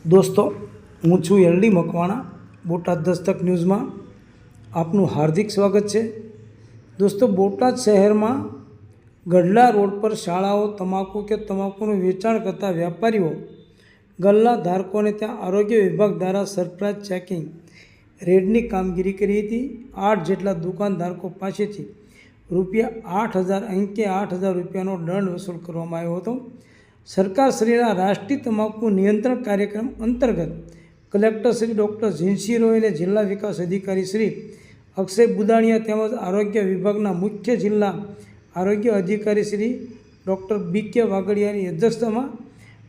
દોસ્તો, હું છું એલડી મકવાણા. બોટાદ દસ્તક ન્યૂઝમાં આપનું હાર્દિક સ્વાગત છે. દોસ્તો, બોટાદ શહેરમાં ગઢડા રોડ પર શાળાઓ તમાકુ કે તમાકુનું વેચાણ કરતા વેપારીઓ ગલ્લા ધારકોને ત્યાં આરોગ્ય વિભાગ દ્વારા સરપ્રાઇઝ ચેકિંગ રેડની કામગીરી કરી હતી. 8 જેટલા દુકાનધારકો પાસેથી ₹8,000 અંકે ₹8,000નો દંડ વસૂલ કરવામાં આવ્યો હતો. સરકારશ્રીના રાષ્ટ્રીય તમાકુ નિયંત્રણ કાર્યક્રમ અંતર્ગત કલેક્ટર શ્રી ડૉક્ટર ઝિન્સી રોય અને જિલ્લા વિકાસ અધિકારી શ્રી અક્ષય બુદાણીયા તેમજ આરોગ્ય વિભાગના મુખ્ય જિલ્લા આરોગ્ય અધિકારી શ્રી ડૉક્ટર બી.કે. વાગડિયાની અધ્યક્ષતામાં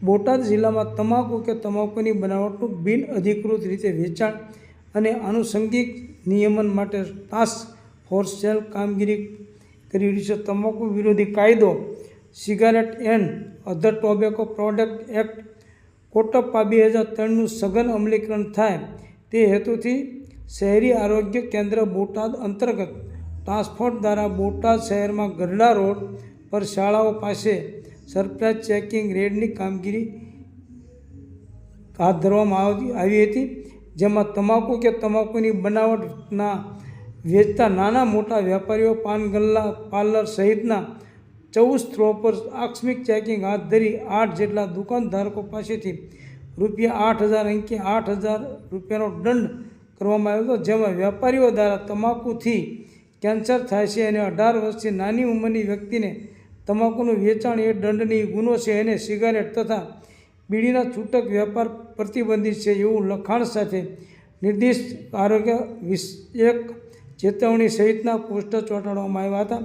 બોટાદ જિલ્લામાં તમાકુ કે તમાકુની બનાવટનું બિનઅધિકૃત રીતે વેચાણ અને આનુષંગિક નિયમન માટે ટાસ્ક ફોર્સ સેલ કામગીરી કરી રહી છે. તમાકુ વિરોધી કાયદો, cigarette and other tobacco product act COTPA 2003નું સઘન અમલીકરણ થાય તે હેતુથી શહેરી આરોગ્ય કેન્દ્ર બોટાદ અંતર્ગત ટાસ્ક ફોર્સ દ્વારા બોટાદ શહેરમાં ગઢડા રોડ પર શાળાઓ પાસે સરપ્રાઇઝ ચેકિંગ રેડની કામગીરી હાથ ધરવામાં આવી હતી, જેમાં તમાકુ કે તમાકુની બનાવટના વેચતા નાના મોટા વેપારીઓ, પાન ગલ્લા, પાર્લર સહિતના 14 સ્થળો પર આકસ્મિક ચેકિંગ હાથ ધરી 8 જેટલા દુકાનધારકો પાસેથી ₹8,000 અંકે ₹8,000નો દંડ કરવામાં આવ્યો હતો. જેમાં વેપારીઓ દ્વારા તમાકુથી કેન્સર થાય છે અને 18 વર્ષથી નાની ઉંમરની વ્યક્તિને તમાકુનું વેચાણ એ દંડનીય ગુનો છે અને સિગારેટ તથા બીડીના છૂટક વેપાર પ્રતિબંધિત છે એવું લખાણ સાથે નિર્દિષ્ટ આરોગ્ય વિષયક ચેતવણી સહિતના પોસ્ટર ચોંટાડવામાં આવ્યા હતા.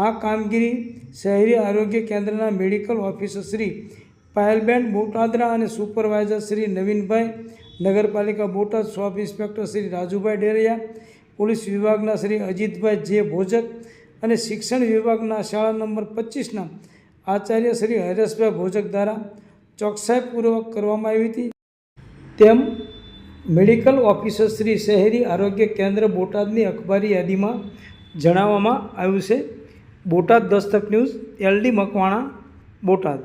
આ કામગીરી શહેરી આરોગ્ય કેન્દ્રના મેડિકલ ઓફિસર શ્રી પાયલબેન બોટાદરા અને સુપરવાઇઝર શ્રી નવીનભાઈ, નગરપાલિકા Botad sub inspector Shri Rajubhai Deraiya, police વિભાગના શ્રી અજીતભાઈ જે ભોજક અને શિક્ષણ વિભાગના શાળા નંબર 25ના આચાર્ય શ્રી હરેશભાઈ ભોજક દ્વારા ચોકસાઈપૂર્વક કરવામાં આવી હતી. તેમ મેડિકલ ઓફિસર શ્રી શહેરી આરોગ્ય કેન્દ્ર બોટાદની અખબારી યાદીમાં જણાવવામાં આવ્યું છે. Botad Dastak news, LD Makwana, Botad.